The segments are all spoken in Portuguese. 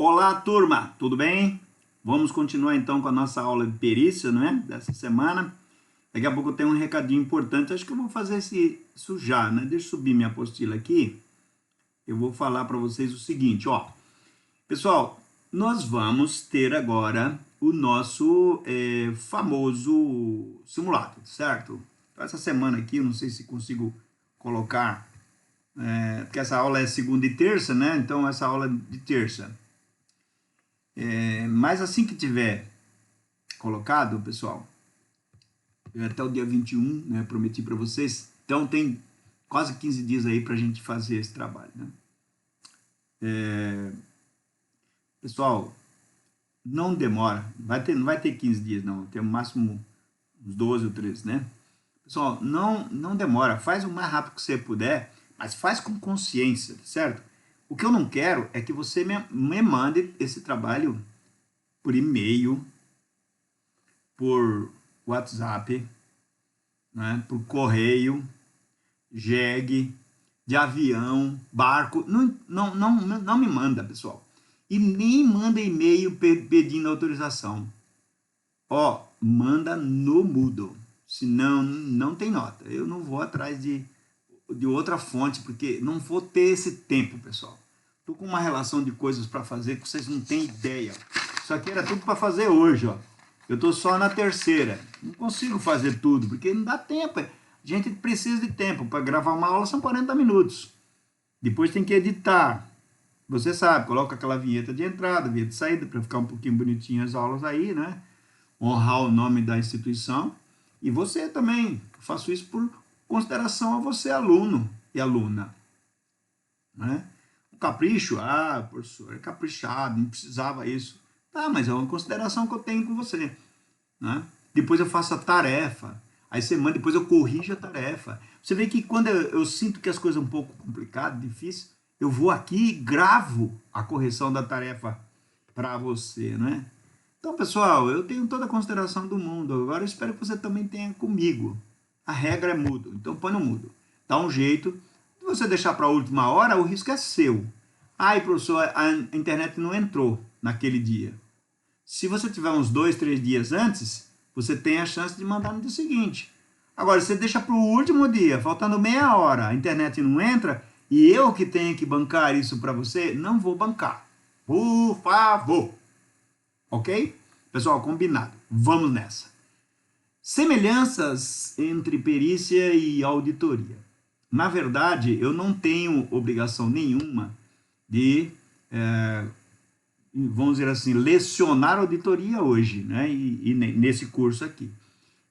Olá, turma, tudo bem? Vamos continuar então com a nossa aula de perícia, não é? Dessa semana. Daqui a pouco eu tenho um recadinho importante, acho que eu vou fazer isso já, né? Deixa eu subir minha apostila aqui. Eu vou falar para vocês o seguinte, ó. Pessoal, nós vamos ter agora o nosso famoso simulado, certo? Então, essa semana aqui, eu não sei se consigo colocar, porque essa aula é segunda e terça, né? Então, essa aula de terça. Mas assim que tiver colocado, pessoal, até o dia 21, né, prometi para vocês, então tem quase 15 dias aí para a gente fazer esse trabalho, né? Pessoal, não demora, não vai ter 15 dias não, tem no máximo uns 12 ou 13, né? Pessoal, não demora, faz o mais rápido que você puder, mas faz com consciência, certo? O que eu não quero é que você me mande esse trabalho por e-mail, por WhatsApp, né, por correio, jegue, de avião, barco. Não me manda, pessoal. E nem manda e-mail pedindo autorização. Ó, manda no Moodle. Senão, não tem nota. Eu não vou atrás de outra fonte, porque não vou ter esse tempo, pessoal. Tô com uma relação de coisas para fazer que vocês não têm ideia. Isso aqui era tudo para fazer hoje, ó. Eu tô só na terceira. Não consigo fazer tudo, porque não dá tempo. A gente precisa de tempo. Para gravar uma aula são 40 minutos. Depois tem que editar. Você sabe, coloca aquela vinheta de entrada, vinheta de saída, para ficar um pouquinho bonitinho as aulas aí, né? Honrar o nome da instituição. E você também. Eu faço isso por consideração a você, aluno e aluna. Né? O capricho, professor, é caprichado, não precisava isso. Tá, mas é uma consideração que eu tenho com você. Né? Depois eu faço a tarefa. Aí semana depois eu corrijo a tarefa. Você vê que quando eu sinto que as coisas são um pouco complicadas, difíceis, eu vou aqui e gravo a correção da tarefa para você, né? Então, pessoal, eu tenho toda a consideração do mundo. Agora eu espero que você também tenha comigo. A regra é mudo, então põe no mudo. Dá um jeito. Se você deixar para a última hora, o risco é seu. Ai, professor, a internet não entrou naquele dia. Se você tiver uns 2, 3 dias antes, você tem a chance de mandar no dia seguinte. Agora, se você deixa para o último dia, faltando meia hora, a internet não entra, e eu que tenho que bancar isso para você, não vou bancar. Por favor. Ok? Pessoal, combinado. Vamos nessa. Semelhanças entre perícia e auditoria. Na verdade, eu não tenho obrigação nenhuma de, vamos dizer assim, lecionar auditoria hoje, né? E nesse curso aqui.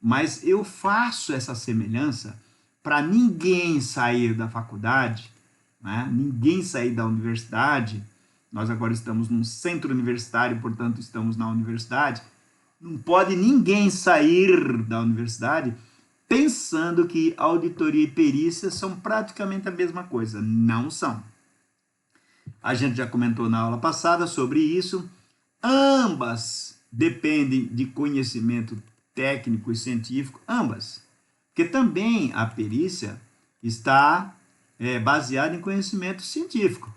Mas eu faço essa semelhança para ninguém sair da faculdade, né? Ninguém sair da universidade. Nós agora estamos num centro universitário, portanto, estamos na universidade. Não pode ninguém sair da universidade pensando que auditoria e perícia são praticamente a mesma coisa. Não são. A gente já comentou na aula passada sobre isso. Ambas dependem de conhecimento técnico e científico, ambas. Porque também a perícia está baseada em conhecimento científico.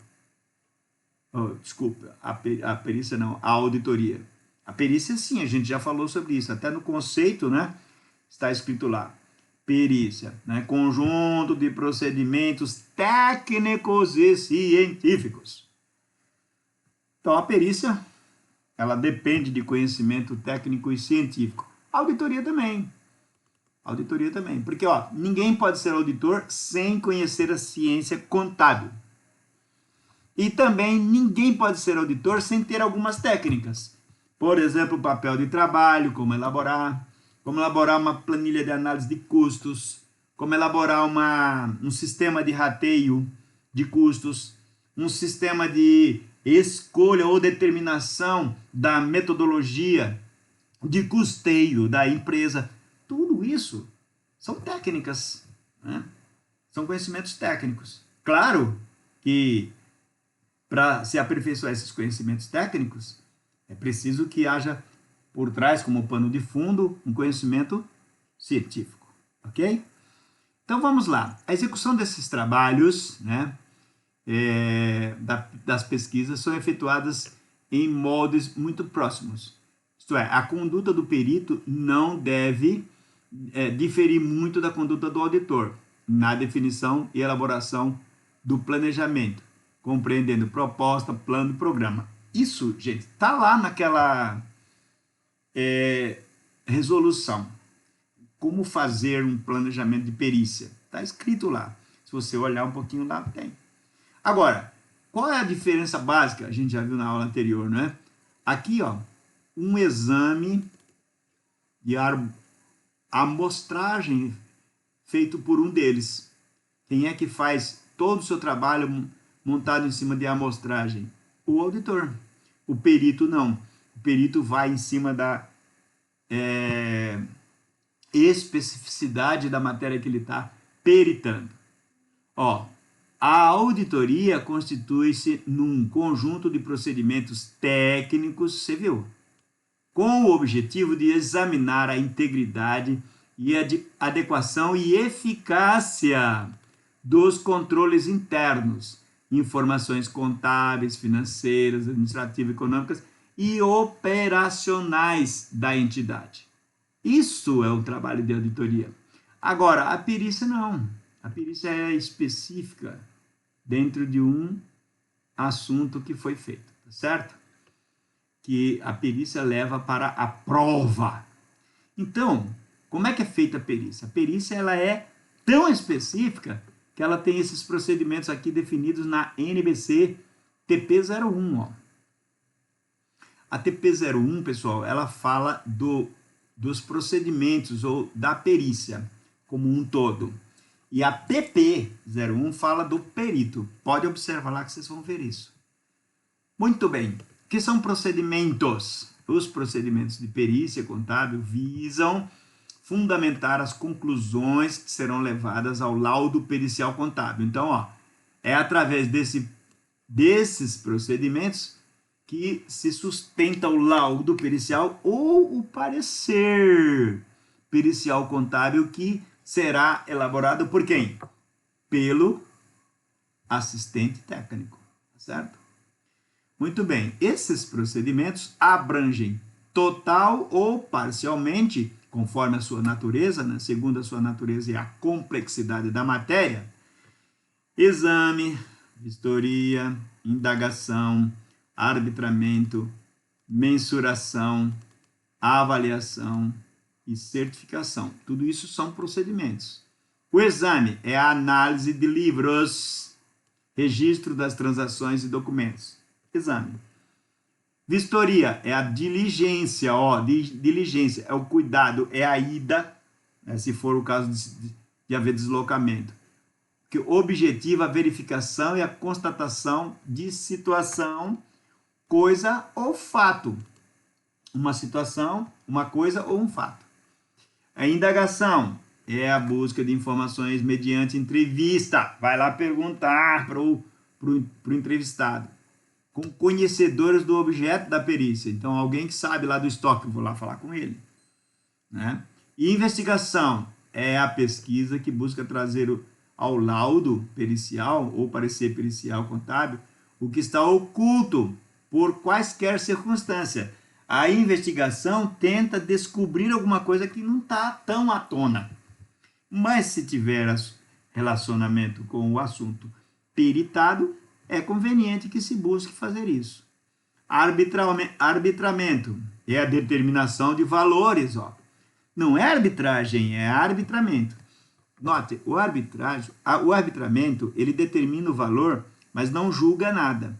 Desculpa, a perícia não, a auditoria. A perícia, sim, a gente já falou sobre isso, até no conceito, né, está escrito lá, perícia, né, conjunto de procedimentos técnicos e científicos. Então, a perícia, ela depende de conhecimento técnico e científico. A auditoria também. Auditoria também, porque ó, ninguém pode ser auditor sem conhecer a ciência contábil. E também ninguém pode ser auditor sem ter algumas técnicas. Por exemplo, o papel de trabalho, como elaborar uma planilha de análise de custos, como elaborar um sistema de rateio de custos, um sistema de escolha ou determinação da metodologia de custeio da empresa. Tudo isso são técnicas, né? São conhecimentos técnicos. Claro que para se aperfeiçoar esses conhecimentos técnicos, é preciso que haja por trás, como pano de fundo, um conhecimento científico, ok? Então vamos lá. A execução desses trabalhos, né, das pesquisas são efetuadas em moldes muito próximos. Isto é, a conduta do perito não deve diferir muito da conduta do auditor na definição e elaboração do planejamento, compreendendo proposta, plano e programa. Isso, gente, está lá naquela resolução. Como fazer um planejamento de perícia? Está escrito lá. Se você olhar um pouquinho lá, tem. Agora, qual é a diferença básica? A gente já viu na aula anterior, não é? Aqui, ó, um exame de amostragem feito por um deles. Quem é que faz todo o seu trabalho montado em cima de amostragem? O auditor. O perito não. O perito vai em cima da especificidade da matéria que ele está peritando. Ó, a auditoria constitui-se num conjunto de procedimentos técnicos, você viu? Com o objetivo de examinar a integridade e a adequação e eficácia dos controles internos, informações contábeis, financeiras, administrativas, econômicas e operacionais da entidade. Isso é o trabalho de auditoria. Agora, a perícia não. A perícia é específica dentro de um assunto que foi feito, tá certo? Que a perícia leva para a prova. Então, como é que é feita a perícia? A perícia ela é tão específica que ela tem esses procedimentos aqui definidos na NBC TP01. Ó. A TP01, pessoal, ela fala dos procedimentos ou da perícia como um todo. E a PP01 fala do perito. Pode observar lá que vocês vão ver isso. Muito bem. O que são procedimentos? Os procedimentos de perícia contábil visam fundamentar as conclusões que serão levadas ao laudo pericial contábil. Então, ó, é através desses procedimentos que se sustenta o laudo pericial ou o parecer pericial contábil que será elaborado por quem? Pelo assistente técnico, certo? Muito bem, esses procedimentos abrangem total ou parcialmente, conforme a sua natureza, né, segundo a sua natureza e a complexidade da matéria, exame, vistoria, indagação, arbitramento, mensuração, avaliação e certificação. Tudo isso são procedimentos. O exame é a análise de livros, registro das transações e documentos. Exame. Vistoria é a diligência, ó, diligência é o cuidado, é a ida, né, se for o caso de haver deslocamento. Que objetiva a verificação e a constatação de situação, coisa ou fato. Uma situação, uma coisa ou um fato. A indagação é a busca de informações mediante entrevista. Vai lá perguntar para o entrevistado. Com conhecedores do objeto da perícia. Então, alguém que sabe lá do estoque, eu vou lá falar com ele. Né? E investigação é a pesquisa que busca trazer ao laudo pericial ou parecer pericial contábil o que está oculto por quaisquer circunstâncias. A investigação tenta descobrir alguma coisa que não está tão à tona. Mas se tiver relacionamento com o assunto peritado, é conveniente que se busque fazer isso. Arbitramento é a determinação de valores. Ó. Não é arbitragem, é arbitramento. Note, o arbitramento, ele determina o valor, mas não julga nada.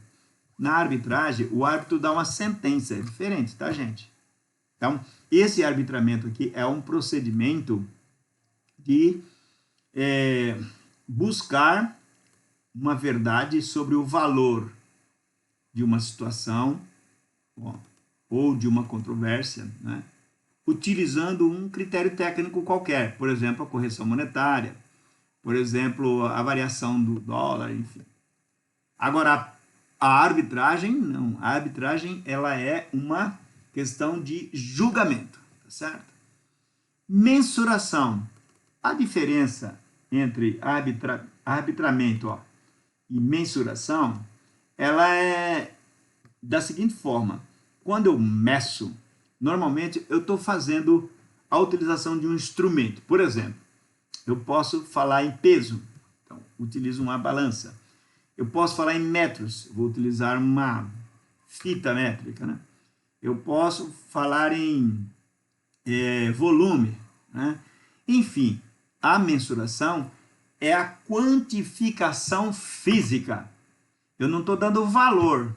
Na arbitragem, o árbitro dá uma sentença, é diferente, tá, gente? Então, esse arbitramento aqui é um procedimento de buscar uma verdade sobre o valor de uma situação ou de uma controvérsia, né? Utilizando um critério técnico qualquer, por exemplo, a correção monetária, por exemplo, a variação do dólar, enfim. Agora, a arbitragem, não. A arbitragem, ela é uma questão de julgamento, tá certo? Mensuração. A diferença entre arbitramento e mensuração, ela é da seguinte forma: quando eu meço, normalmente eu estou fazendo a utilização de um instrumento. Por exemplo, eu posso falar em peso, então utilizo uma balança. Eu posso falar em metros, vou utilizar uma fita métrica, né? Eu posso falar em volume, né? Enfim, a mensuração é a quantificação física. Eu não estou dando valor.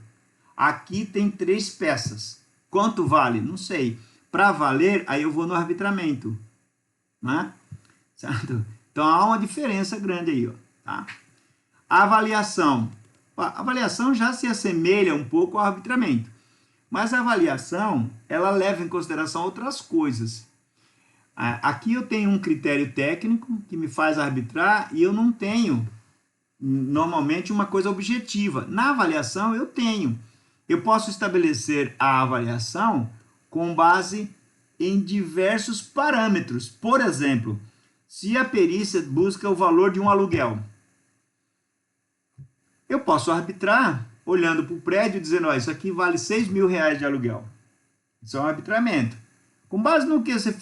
Aqui tem 3 peças. Quanto vale? Não sei. Para valer, aí eu vou no arbitramento, né? Certo? Então há uma diferença grande aí, ó, tá? A avaliação. A avaliação já se assemelha um pouco ao arbitramento, mas a avaliação, ela leva em consideração outras coisas. Aqui eu tenho um critério técnico que me faz arbitrar e eu não tenho, normalmente, uma coisa objetiva. Na avaliação, eu tenho. Eu posso estabelecer a avaliação com base em diversos parâmetros. Por exemplo, se a perícia busca o valor de um aluguel, eu posso arbitrar olhando para o prédio e dizendo, ó, isso aqui vale R$6.000 de aluguel. Isso é um arbitramento. Com base no que você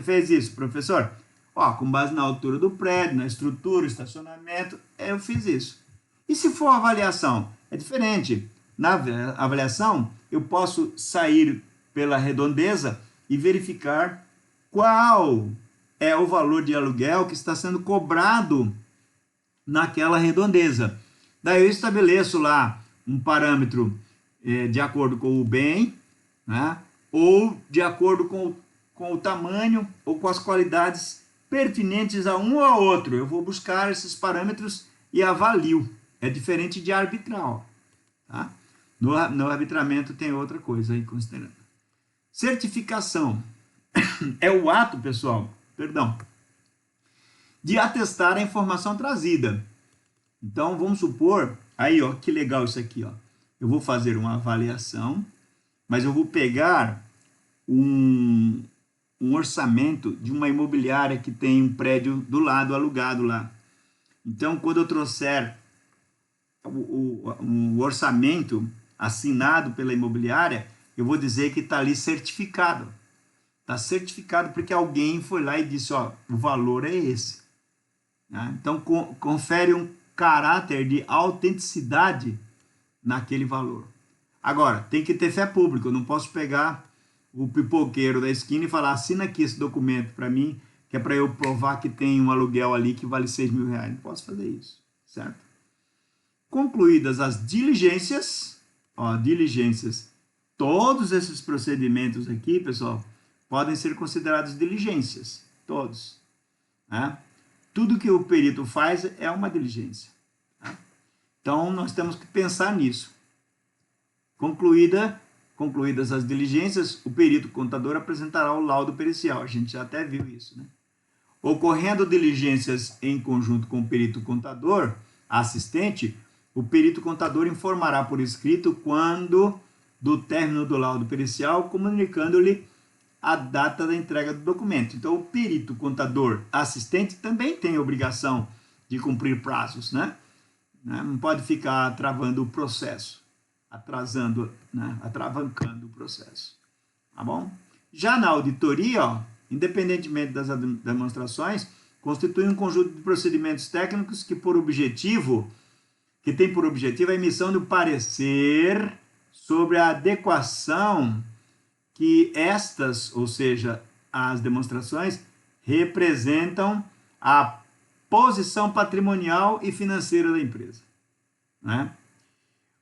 fez isso, professor? Ó, com base na altura do prédio, na estrutura, estacionamento, eu fiz isso. E se for avaliação? É diferente. Na avaliação, eu posso sair pela redondeza e verificar qual é o valor de aluguel que está sendo cobrado naquela redondeza. Daí eu estabeleço lá um parâmetro de acordo com o bem, né? Ou de acordo com o tamanho ou com as qualidades pertinentes a um ou a outro. Eu vou buscar esses parâmetros e avalio. É diferente de arbitral. Tá? No arbitramento tem outra coisa aí considerando. Certificação é o ato, pessoal, de atestar a informação trazida. Então, vamos supor, aí, ó, que legal isso aqui, ó. Eu vou fazer uma avaliação, mas eu vou pegar um orçamento de uma imobiliária que tem um prédio do lado alugado lá. Então, quando eu trouxer o orçamento assinado pela imobiliária, eu vou dizer que está ali certificado. Está certificado porque alguém foi lá e disse, ó, o valor é esse. Né? Então, confere um caráter de autenticidade naquele valor. Agora, tem que ter fé pública. Eu não posso pegar o pipoqueiro da esquina e falar, assina aqui esse documento para mim, que é para eu provar que tem um aluguel ali que vale R$6.000. Não posso fazer isso, certo? Concluídas as diligências, ó, diligências, todos esses procedimentos aqui, pessoal, podem ser considerados diligências, todos. Né? Tudo que o perito faz é uma diligência. Tá? Então, nós temos que pensar nisso. Concluídas as diligências, o perito contador apresentará o laudo pericial. A gente já até viu isso, né? Ocorrendo diligências em conjunto com o perito contador assistente, o perito contador informará por escrito quando do término do laudo pericial, comunicando-lhe a data da entrega do documento. Então, o perito contador assistente também tem a obrigação de cumprir prazos, né? Não pode ficar travando o processo, atrasando, né? Atravancando o processo. Tá bom? Já na auditoria, ó, independentemente das demonstrações, constitui um conjunto de procedimentos técnicos que tem por objetivo a emissão do parecer sobre a adequação que estas, ou seja, as demonstrações, representam a posição patrimonial e financeira da empresa. Né?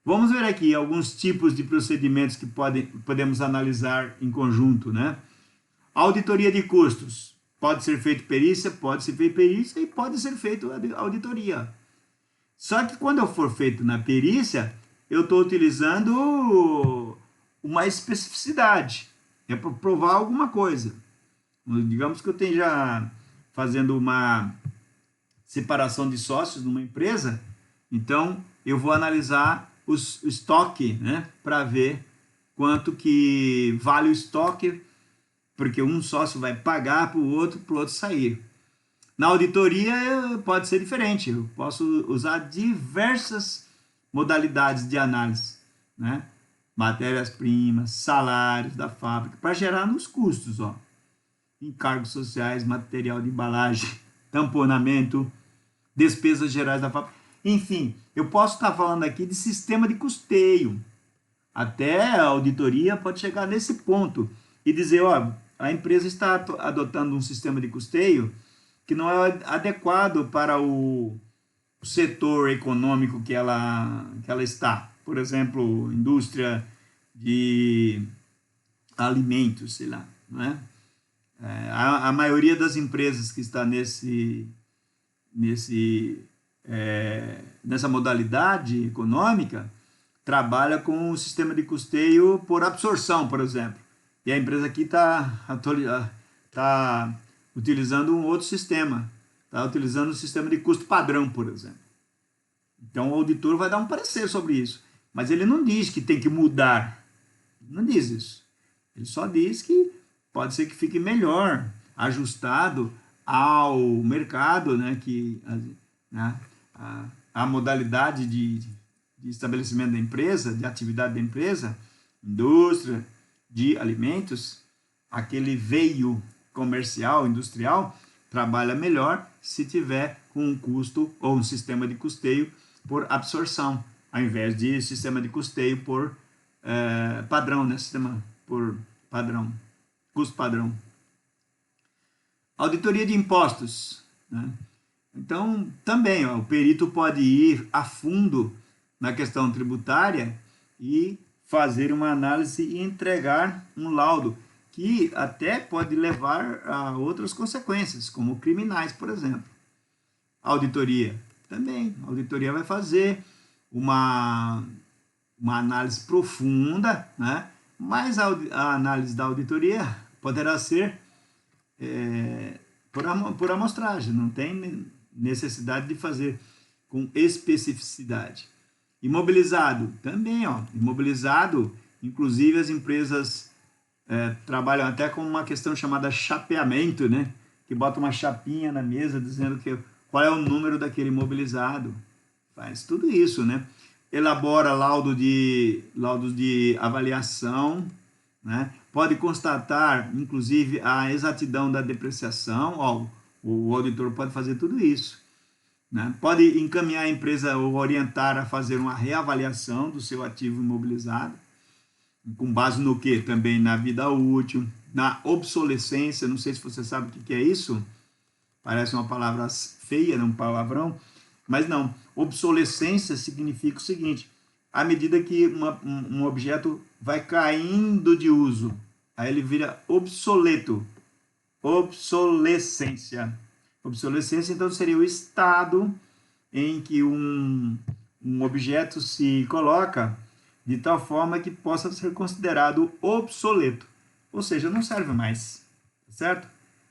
Vamos ver aqui alguns tipos de procedimentos que podemos analisar em conjunto. Né? Auditoria de custos. Pode ser feito perícia e pode ser feito auditoria. Só que quando eu for feito na perícia, eu estou utilizando uma especificidade. É para provar alguma coisa. Digamos que eu esteja fazendo uma separação de sócios numa empresa, então eu vou analisar o estoque, né, para ver quanto que vale o estoque, porque um sócio vai pagar para o outro sair. Na auditoria pode ser diferente, eu posso usar diversas modalidades de análise, né? matérias-primas, salários da fábrica, para gerar nos custos, ó. Encargos sociais, material de embalagem, tamponamento, despesas gerais da fábrica. Enfim, eu posso estar falando aqui de sistema de custeio. Até a auditoria pode chegar nesse ponto e dizer, ó, a empresa está adotando um sistema de custeio que não é adequado para o setor econômico que ela está. Por exemplo, indústria de alimentos, sei lá, não é? A maioria das empresas que está nessa modalidade econômica trabalha com o sistema de custeio por absorção, por exemplo. E a empresa aqui está utilizando um outro sistema, está utilizando o sistema de custo padrão, por exemplo. Então o auditor vai dar um parecer sobre isso, mas ele não diz que tem que mudar, não diz isso. Ele só diz que pode ser que fique melhor, ajustado ao mercado, né, a modalidade de estabelecimento da empresa, de atividade da empresa, indústria de alimentos, aquele veio comercial, industrial, trabalha melhor se tiver com um custo ou um sistema de custeio por absorção, ao invés de sistema de custeio por padrão, né? Sistema por padrão, custo padrão. Auditoria de impostos, né? Então, também, ó, o perito pode ir a fundo na questão tributária e fazer uma análise e entregar um laudo, que até pode levar a outras consequências, como criminais, por exemplo. Auditoria, também. A auditoria vai fazer uma análise profunda, né? Mas a análise da auditoria poderá ser por amostragem, não tem necessidade de fazer com especificidade. Imobilizado, também, ó, imobilizado, inclusive as empresas trabalham até com uma questão chamada chapeamento, né? Que bota uma chapinha na mesa dizendo qual é o número daquele imobilizado. Faz tudo isso, né? Elabora laudos de avaliação, né? Pode constatar, inclusive, a exatidão da depreciação. Ó, o auditor pode fazer tudo isso, né? Pode encaminhar a empresa ou orientar a fazer uma reavaliação do seu ativo imobilizado, com base no que? Também na vida útil, na obsolescência. Não sei se você sabe o que é isso, parece uma palavra feia, um palavrão, mas não. Obsolescência significa o seguinte: à medida que um objeto vai caindo de uso, aí ele vira obsoleto. Obsolescência. Obsolescência, então, seria o estado em que um objeto se coloca de tal forma que possa ser considerado obsoleto, ou seja, não serve mais, certo?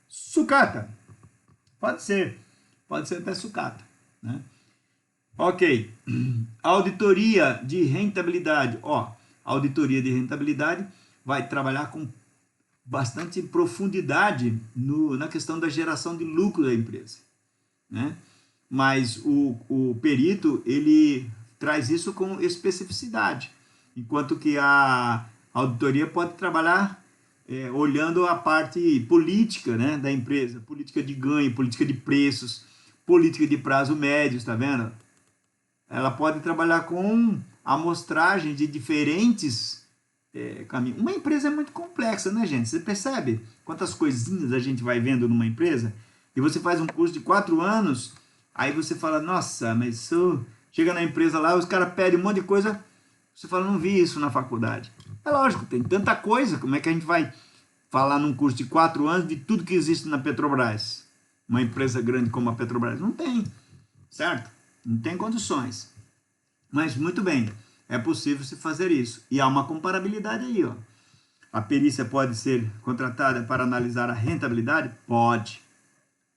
Sucata, pode ser até sucata, né? Ok, auditoria de rentabilidade, ó, auditoria de rentabilidade vai trabalhar com bastante profundidade na questão da geração de lucro da empresa, né? Mas o perito, ele traz isso com especificidade, enquanto que a auditoria pode trabalhar olhando a parte política, né, da empresa, política de ganho, política de preços, política de prazo médio, está vendo? Ela pode trabalhar com amostragem de diferentes caminhos. Uma empresa é muito complexa, né, gente? Você percebe quantas coisinhas a gente vai vendo numa empresa? E você faz um curso de 4 anos, aí você fala, nossa, mas isso... Chega na empresa lá, os caras pedem um monte de coisa, você fala, não vi isso na faculdade. É lógico, tem tanta coisa, como é que a gente vai falar num curso de 4 anos de tudo que existe na Petrobras? Uma empresa grande como a Petrobras? Não tem, certo? Não tem condições. Mas, muito bem, é possível se fazer isso. E há uma comparabilidade aí, ó. A perícia pode ser contratada para analisar a rentabilidade? Pode.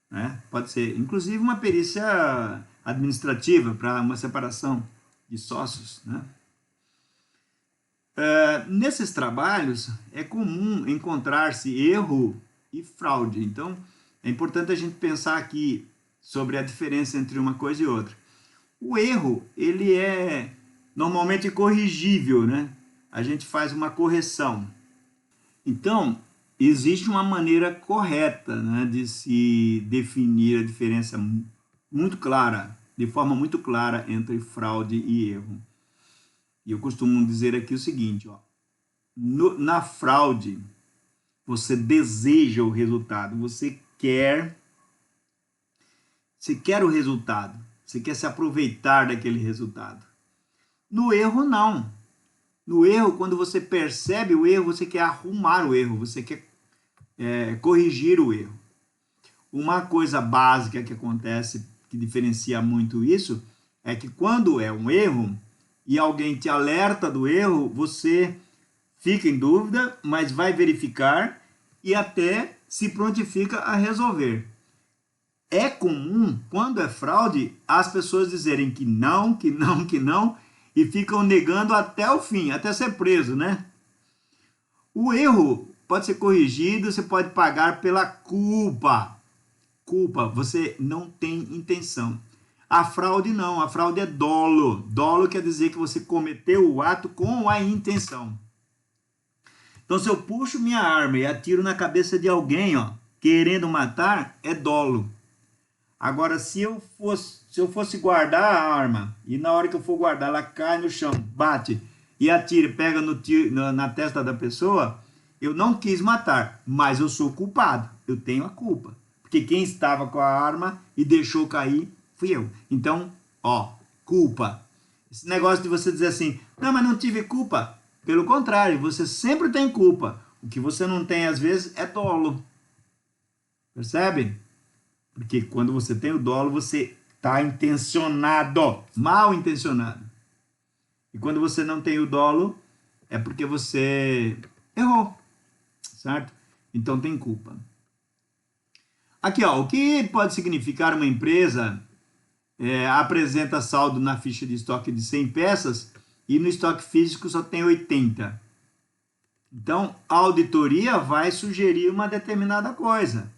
Né? Pode ser, inclusive, uma perícia administrativa para uma separação de sócios, né? Nesses trabalhos é comum encontrar-se erro e fraude. Então é importante a gente pensar aqui sobre a diferença entre uma coisa e outra. O erro, ele é normalmente corrigível, né? a gente faz uma correção. Então, existe uma maneira correta, né, de se definir a diferença muito clara, de forma muito clara entre fraude e erro. E eu costumo dizer aqui o seguinte, ó, na fraude, você deseja o resultado, você quer o resultado, você quer se aproveitar daquele resultado. No erro, não. No erro, quando você percebe o erro, você quer arrumar o erro, você quer corrigir o erro. Uma coisa básica que acontece, que diferencia muito isso, é que quando é um erro e alguém te alerta do erro, você fica em dúvida, mas vai verificar e até se prontifica a resolver. É comum, quando é fraude, as pessoas dizerem que não, e ficam negando até o fim, até ser preso, né? O erro pode ser corrigido, você pode pagar pela culpa. Culpa, você não tem intenção. A fraude não, a fraude é dolo. Dolo quer dizer que você cometeu o ato com a intenção. Então, se eu puxo minha arma e atiro na cabeça de alguém, ó, querendo matar, é dolo. Agora, se eu fosse guardar a arma, e na hora que eu for guardar, ela cai no chão, bate, e atira e pega na testa da pessoa, eu não quis matar, mas eu sou culpado, eu tenho a culpa. Porque quem estava com a arma e deixou cair, fui eu. Então, ó, culpa. Esse negócio de você dizer assim, não, mas não tive culpa. Pelo contrário, você sempre tem culpa. O que você não tem, às vezes, é dolo. Percebe? Porque quando você tem o dolo, você está intencionado, mal intencionado. E quando você não tem o dolo, é porque você errou, certo? Então tem culpa. Aqui, ó, o que pode significar uma empresa apresenta saldo na ficha de estoque de 100 peças e no estoque físico só tem 80. Então, a auditoria vai sugerir uma determinada coisa.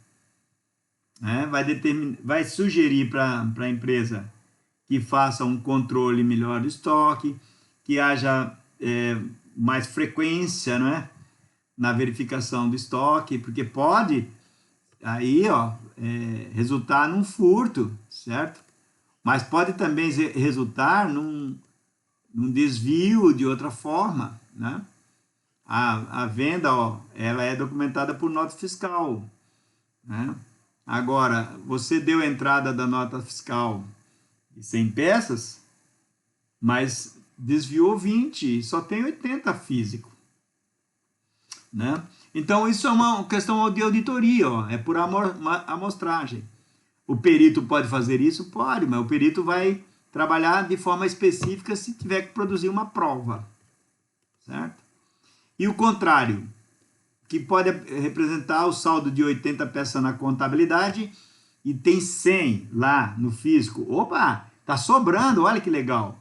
Vai sugerir para a empresa que faça um controle melhor do estoque, que haja mais frequência, não é, na verificação do estoque, porque pode aí, ó, resultar num furto, certo? Mas pode também resultar num desvio de outra forma, né? A venda, ó, ela é documentada por nota fiscal, né? Agora, você deu a entrada da nota fiscal de 100 peças, mas desviou 20, só tem 80 físico, né? Então, isso é uma questão de auditoria, ó, é por amostragem. O perito pode fazer isso? Pode, mas o perito vai trabalhar de forma específica se tiver que produzir uma prova, certo? E o contrário, que pode representar o saldo de 80 peças na contabilidade e tem 100 lá no físico. Opa, tá sobrando, olha que legal.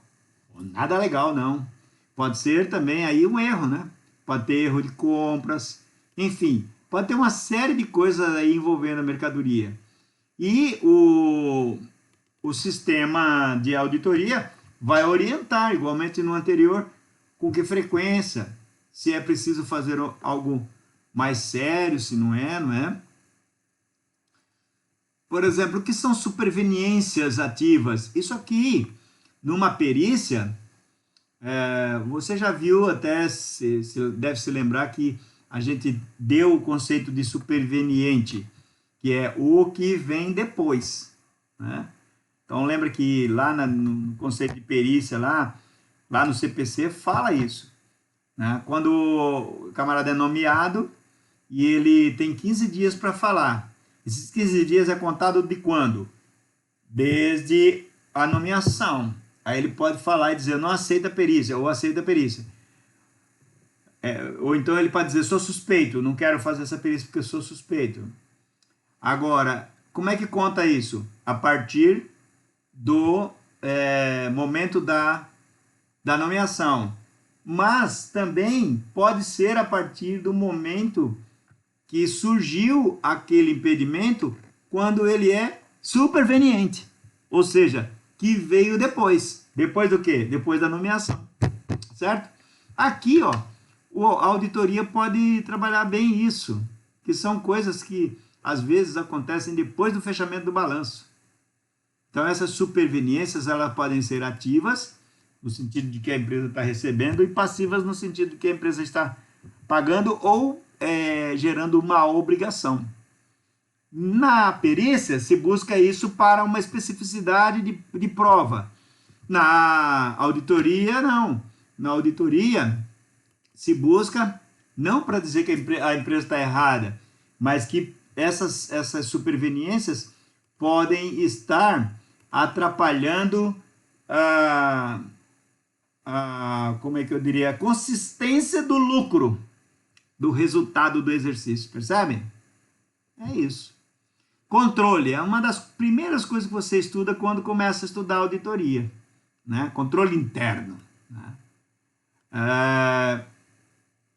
Nada legal, não. Pode ser também aí um erro, né? Pode ter erro de compras, enfim, pode ter uma série de coisas aí envolvendo a mercadoria. E o sistema de auditoria vai orientar, igualmente no anterior, com que frequência, se é preciso fazer algo mais sério, se não é. Por exemplo, o que são superveniências ativas? Isso aqui, numa perícia, você já viu, até deve se lembrar que a gente deu o conceito de superveniente, que é o que vem depois, né? Então, lembra que lá no conceito de perícia, lá no CPC, fala isso, né? Quando o camarada é nomeado e ele tem 15 dias para falar. Esses 15 dias é contado de quando? Desde a nomeação. Aí ele pode falar e dizer, não aceita a perícia, ou aceita a perícia. Ou então ele pode dizer, sou suspeito, não quero fazer essa perícia porque eu sou suspeito. Agora, como é que conta isso? A partir do momento da nomeação. Mas também pode ser a partir do momento que surgiu aquele impedimento quando ele é superveniente. Ou seja, que veio depois. Depois do quê? Depois da nomeação. Certo? Aqui, ó, a auditoria pode trabalhar bem isso, que são coisas que às vezes acontecem depois do fechamento do balanço. Então, essas superveniências, elas podem ser ativas, no sentido de que a empresa está recebendo, e passivas no sentido de que a empresa está pagando ou gerando uma obrigação. Na perícia, se busca isso para uma especificidade de prova. Na auditoria, não. Na auditoria, se busca, não para dizer que a empresa está errada, mas que essas superveniências podem estar atrapalhando como é que eu diria, a consistência do lucro, do resultado do exercício, percebem? É isso. Controle é uma das primeiras coisas que você estuda quando começa a estudar auditoria, né? Controle interno, né?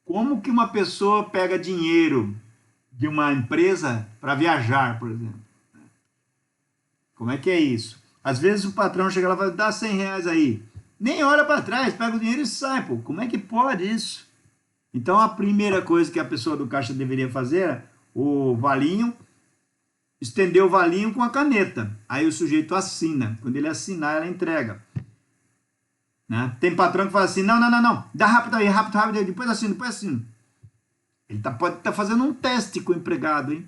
Como que uma pessoa pega dinheiro de uma empresa para viajar, por exemplo? Como é que é isso? Às vezes o patrão chega lá e fala, dá 100 reais aí. Nem olha para trás, pega o dinheiro e sai, pô. Como é que pode isso? Então, a primeira coisa que a pessoa do caixa deveria fazer é o valinho, estender o valinho com a caneta. Aí o sujeito assina. Quando ele assinar, ela entrega. Né? Tem patrão que fala assim, não, dá rápido aí, rápido, depois assino. Ele pode estar fazendo um teste com o empregado, hein?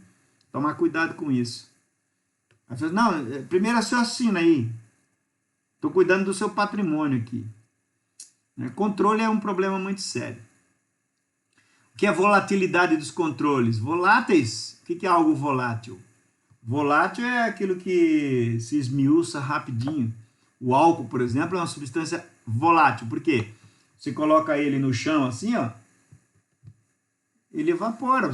Tomar cuidado com isso. Aí fala, não, primeiro você assina aí. Estou cuidando do seu patrimônio aqui. Controle é um problema muito sério. O que é volatilidade dos controles? Voláteis, o que é algo volátil? Volátil é aquilo que se esmiuça rapidinho. O álcool, por exemplo, é uma substância volátil. Por quê? Você coloca ele no chão assim, ó, ele evapora,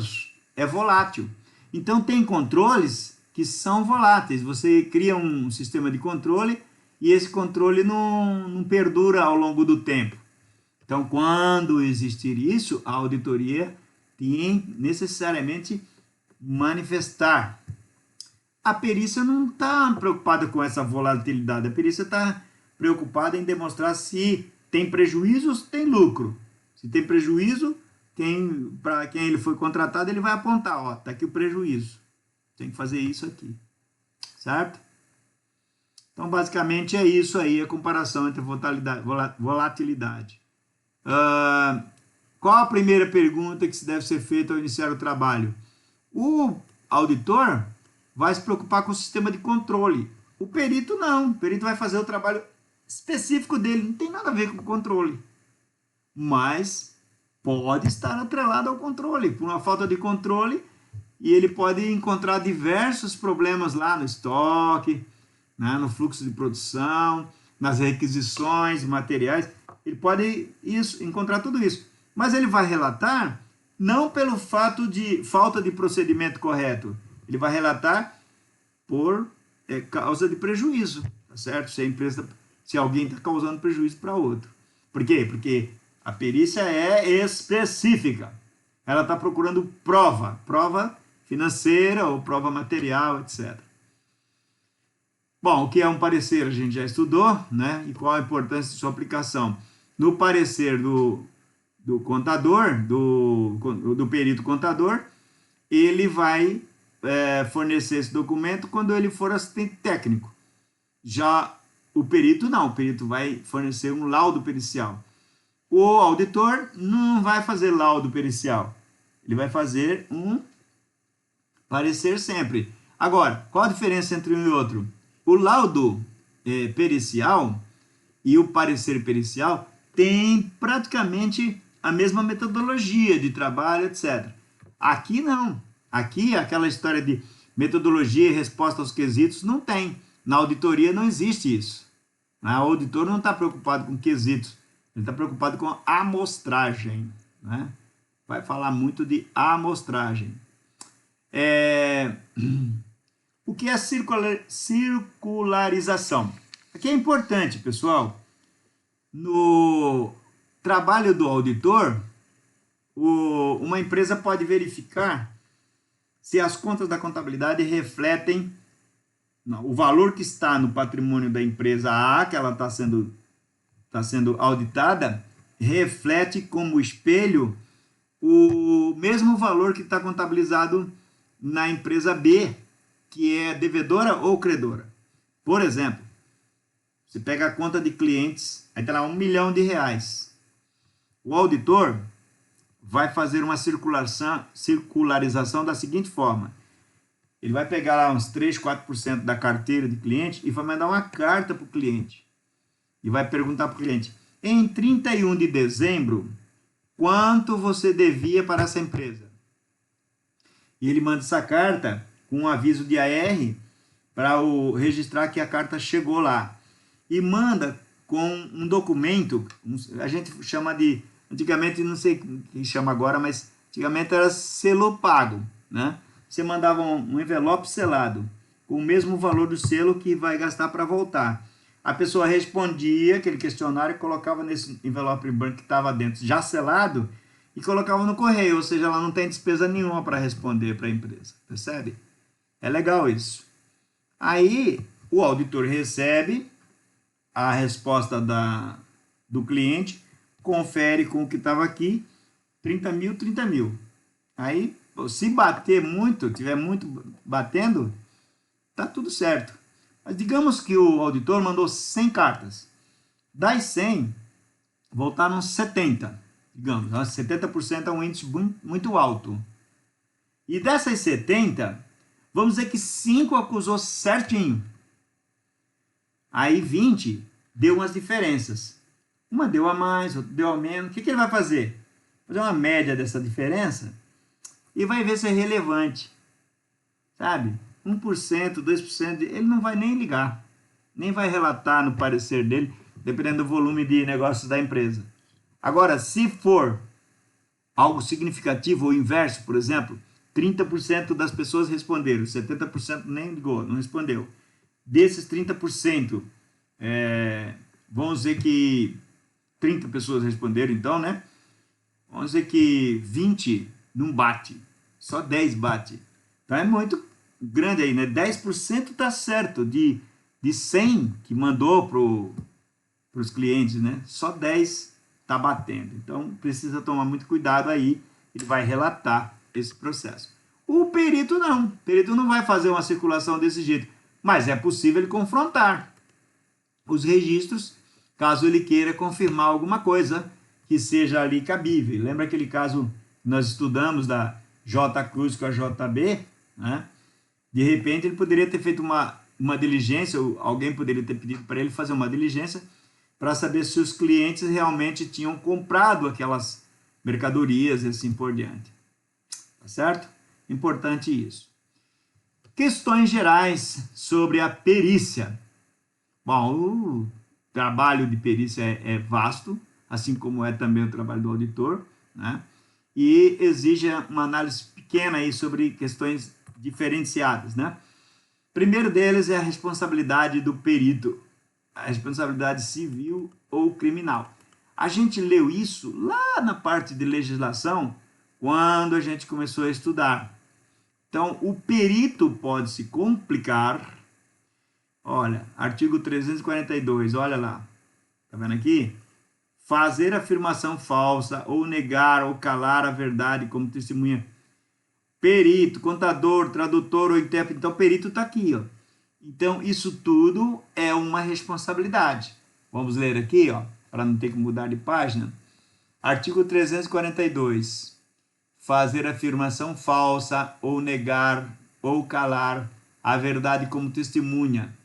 é volátil. Então, tem controles que são voláteis. Você cria um sistema de controle e esse controle não perdura ao longo do tempo. Então, quando existir isso, a auditoria tem necessariamente manifestar. A perícia não está preocupada com essa volatilidade. A perícia está preocupada em demonstrar se tem prejuízo ou se tem lucro. Se tem prejuízo, para quem ele foi contratado, ele vai apontar, ó, tá aqui o prejuízo. Tem que fazer isso aqui. Certo? Então, basicamente, é isso aí, a comparação entre volatilidade. Qual a primeira pergunta que se deve ser feita ao iniciar o trabalho? O auditor vai se preocupar com o sistema de controle. O perito não. O perito vai fazer o trabalho específico dele. Não tem nada a ver com o controle. Mas pode estar atrelado ao controle. Por uma falta de controle, e ele pode encontrar diversos problemas lá no estoque, né, no fluxo de produção, nas requisições de materiais. Ele pode encontrar tudo isso. Mas ele vai relatar não pelo fato de falta de procedimento correto. Ele vai relatar por causa de prejuízo, tá certo? Se alguém está causando prejuízo para outro. Por quê? Porque a perícia é específica. Ela está procurando prova financeira ou prova material, etc. Bom, o que é um parecer a gente já estudou, né? E qual a importância de sua aplicação? No parecer do contador, do perito contador, ele vai fornecer esse documento quando ele for assistente técnico. Já o perito não, o perito vai fornecer um laudo pericial. O auditor não vai fazer laudo pericial, ele vai fazer um parecer sempre. Agora, qual a diferença entre um e outro? O laudo pericial e o parecer pericial têm praticamente a mesma metodologia de trabalho, etc. Aqui não. Aqui, aquela história de metodologia e resposta aos quesitos não tem. Na auditoria não existe isso. O auditor não está preocupado com quesitos, ele está preocupado com amostragem, né? Vai falar muito de amostragem. O que é circularização? Aqui é importante, pessoal. No trabalho do auditor, uma empresa pode verificar se as contas da contabilidade refletem o valor que está no patrimônio da empresa A, que ela está sendo auditada, reflete como espelho o mesmo valor que está contabilizado na empresa B, que é devedora ou credora. Por exemplo, você pega a conta de clientes, aí está lá R$ 1 milhão. O auditor vai fazer uma circularização da seguinte forma. Ele vai pegar lá uns 3, 4% da carteira de cliente e vai mandar uma carta para o cliente. E vai perguntar para o cliente, em 31 de dezembro, quanto você devia para essa empresa? E ele manda essa carta com um aviso de AR para registrar que a carta chegou lá. E manda com um documento, a gente chama de, antigamente, não sei o que chama agora, mas antigamente era selo pago, né? Você mandava um envelope selado, com o mesmo valor do selo que vai gastar para voltar. A pessoa respondia aquele questionário e colocava nesse envelope branco que estava dentro, já selado, e colocava no correio, ou seja, ela não tem despesa nenhuma para responder para a empresa, percebe? É legal isso. Aí, o auditor recebe a resposta do cliente, confere com o que estava aqui, 30 mil, 30 mil. Aí, se bater muito, tiver muito batendo, tá tudo certo. Mas digamos que o auditor mandou 100 cartas. Das 100, voltaram 70. Digamos, 70% é um índice muito alto. E dessas 70, vamos dizer que 5 acusou certinho. Aí 20 deu umas diferenças. Uma deu a mais, outra deu a menos. O que ele vai fazer? Fazer uma média dessa diferença e vai ver se é relevante. Sabe? 1%, 2%, ele não vai nem ligar. Nem vai relatar no parecer dele, dependendo do volume de negócios da empresa. Agora, se for algo significativo ou inverso, por exemplo, 30% das pessoas responderam, 70% nem ligou, não respondeu. Desses 30%, vamos dizer que 30 pessoas responderam, então, né? Vamos dizer que 20 não bate, só 10 bate. Então é muito grande aí, né? 10% tá certo, de 100 que mandou para os clientes, né? Só 10 tá batendo. Então precisa tomar muito cuidado aí, ele vai relatar esse processo. O perito não, o perito não vai fazer uma circulação desse jeito, mas é possível ele confrontar os registros, caso ele queira confirmar alguma coisa que seja ali cabível. Lembra aquele caso que nós estudamos da J. Cruz com a JB, né? De repente ele poderia ter feito uma diligência, ou alguém poderia ter pedido para ele fazer uma diligência para saber se os clientes realmente tinham comprado aquelas mercadorias e assim por diante. Tá certo? Importante isso. Questões gerais sobre a perícia. Bom, o trabalho de perícia é vasto, assim como é também o trabalho do auditor, né? E exige uma análise pequena aí sobre questões diferenciadas, né? Primeiro deles é a responsabilidade do perito, a responsabilidade civil ou criminal. A gente leu isso lá na parte de legislação, quando a gente começou a estudar. Então, o perito pode se complicar. Olha, artigo 342, olha lá. Tá vendo aqui? Fazer afirmação falsa ou negar ou calar a verdade como testemunha. Perito, contador, tradutor ou intérprete. Então, perito está aqui, ó. Então, isso tudo é uma responsabilidade. Vamos ler aqui, ó, para não ter que mudar de página. Artigo 342. Fazer afirmação falsa ou negar ou calar a verdade como testemunha.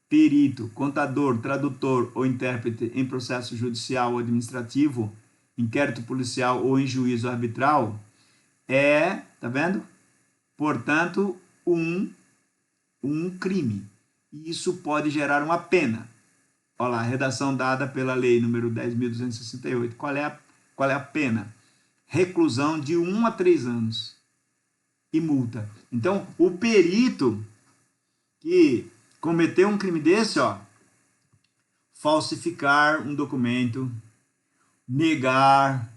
Perito, contador, tradutor ou intérprete em processo judicial ou administrativo, inquérito policial ou em juízo arbitral, tá vendo? Portanto, um crime. E isso pode gerar uma pena. Olha lá, a redação dada pela lei número 10.268. Qual é a pena? Reclusão de 1 a 3 anos e multa. Então, o perito que cometeu um crime desse, ó, falsificar um documento, negar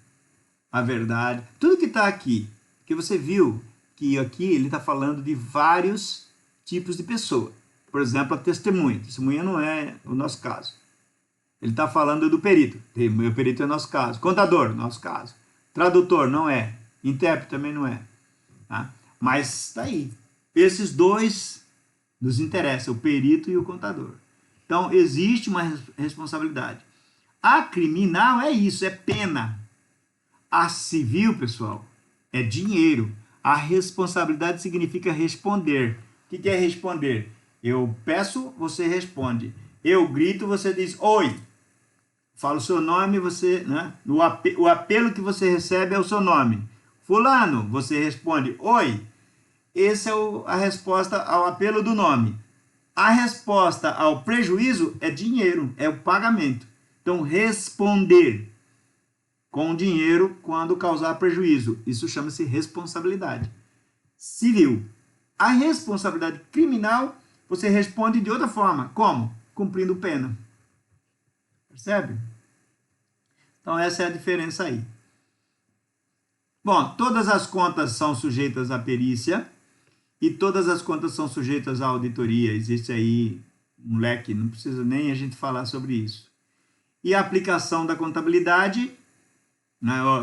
a verdade, tudo que está aqui, que você viu que aqui ele está falando de vários tipos de pessoa. Por exemplo, a testemunha. Testemunha não é o nosso caso. Ele está falando do perito. O perito é nosso caso. Contador, nosso caso. Tradutor, não é. Intérprete também não é. Tá? Mas está aí. Esses dois nos interessam, o perito e o contador. Então, existe uma responsabilidade. A criminal é isso, é pena. A civil, pessoal, é dinheiro. A responsabilidade significa responder. O que é responder? Eu peço, você responde. Eu grito, você diz oi. Fala o seu nome, você, né? O apelo que você recebe é o seu nome. Fulano, você responde oi. Essa é a resposta ao apelo do nome. A resposta ao prejuízo é dinheiro, é o pagamento. Então, responder com dinheiro quando causar prejuízo. Isso chama-se responsabilidade civil. A responsabilidade criminal, você responde de outra forma. Como? Cumprindo pena. Percebe? Então, essa é a diferença aí. Bom, todas as contas são sujeitas à perícia e todas as contas são sujeitas à auditoria. Existe aí um leque, não precisa nem a gente falar sobre isso. E a aplicação da contabilidade,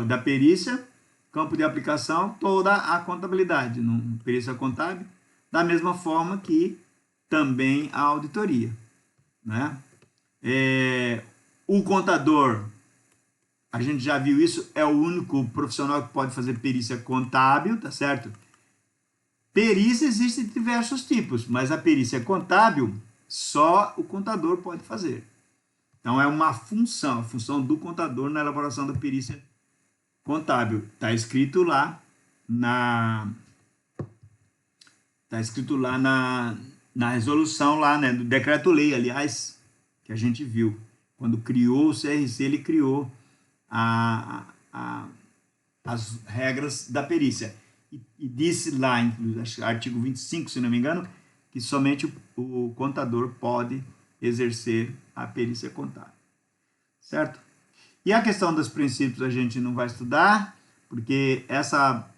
da perícia, campo de aplicação, toda a contabilidade, perícia contábil, da mesma forma que também a auditoria. Né? O contador, a gente já viu isso, é o único profissional que pode fazer perícia contábil, tá certo? Perícia existem diversos tipos, mas a perícia contábil só o contador pode fazer. Então é uma função, a função do contador na elaboração da perícia contábil. Está escrito lá na resolução lá, né, do decreto-lei, aliás, que a gente viu. Quando criou o CRC, ele criou as regras da perícia. E disse lá, inclusive, artigo 25, se não me engano, que somente o contador pode exercer a perícia contábil. Certo? E a questão dos princípios a gente não vai estudar, porque essa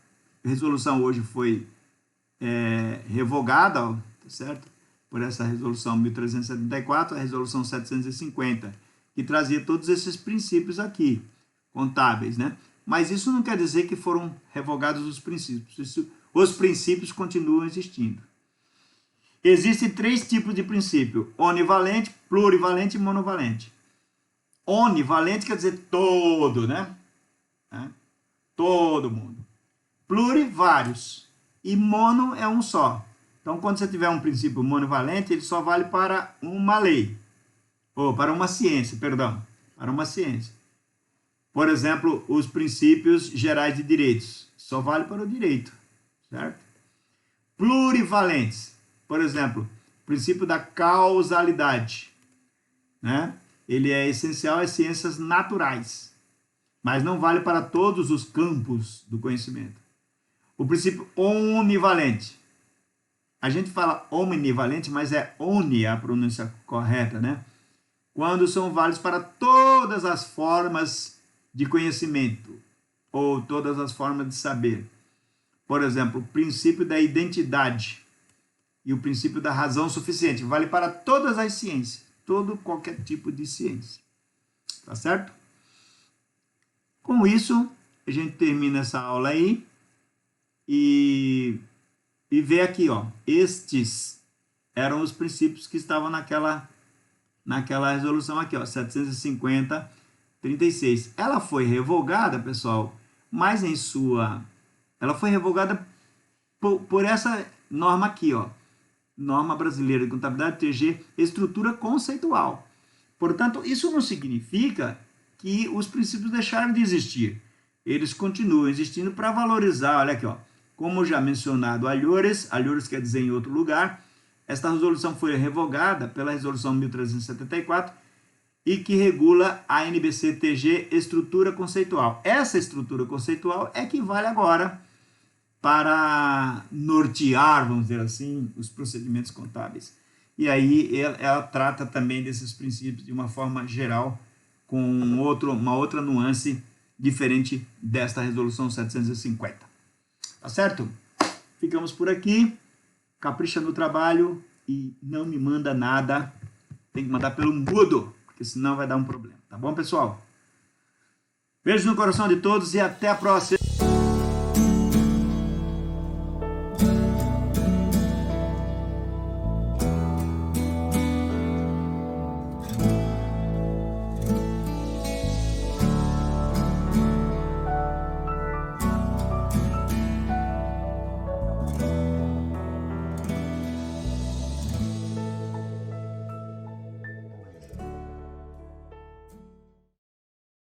resolução hoje foi revogada, tá certo? Por essa resolução 1374, a resolução 750, que trazia todos esses princípios aqui, contábeis, né? Mas isso não quer dizer que foram revogados os princípios. Os princípios continuam existindo. Existem 3 tipos de princípio: onivalente, plurivalente e monovalente. Onivalente quer dizer todo, né? Todo mundo. Pluri, vários. E mono é um só. Então, quando você tiver um princípio monovalente, ele só vale para uma lei. Ou para uma ciência, perdão. Para uma ciência. Por exemplo, os princípios gerais de direitos. Só vale para o direito. Certo? Plurivalentes. Por exemplo, o princípio da causalidade. Né? Ele é essencial às ciências naturais, mas não vale para todos os campos do conhecimento. O princípio omnivalente. A gente fala omnivalente, mas é oni a pronúncia correta, né? Quando são válidos para todas as formas de conhecimento ou todas as formas de saber. Por exemplo, o princípio da identidade e o princípio da razão suficiente. Vale para todas as ciências. Qualquer tipo de ciência. Tá certo? Com isso, a gente termina essa aula aí e vê aqui, ó. Estes eram os princípios que estavam naquela resolução aqui, ó, 750/36. Ela foi revogada, pessoal, mas ela foi revogada por essa norma aqui, ó. Norma Brasileira de Contabilidade, TG, estrutura conceitual. Portanto, isso não significa que os princípios deixaram de existir. Eles continuam existindo para valorizar, olha aqui, ó, como já mencionado, alhures quer dizer em outro lugar. Esta resolução foi revogada pela resolução 1374 e que regula a NBC-TG estrutura conceitual. Essa estrutura conceitual é que vale agora para nortear, vamos dizer assim, os procedimentos contábeis. E aí ela trata também desses princípios de uma forma geral, com uma outra nuance diferente desta resolução 750. Tá certo? Ficamos por aqui. Capricha no trabalho e não me manda nada. Tem que mandar pelo mudo. porque senão vai dar um problema. Tá bom, pessoal? Beijo no coração de todos e até a próxima.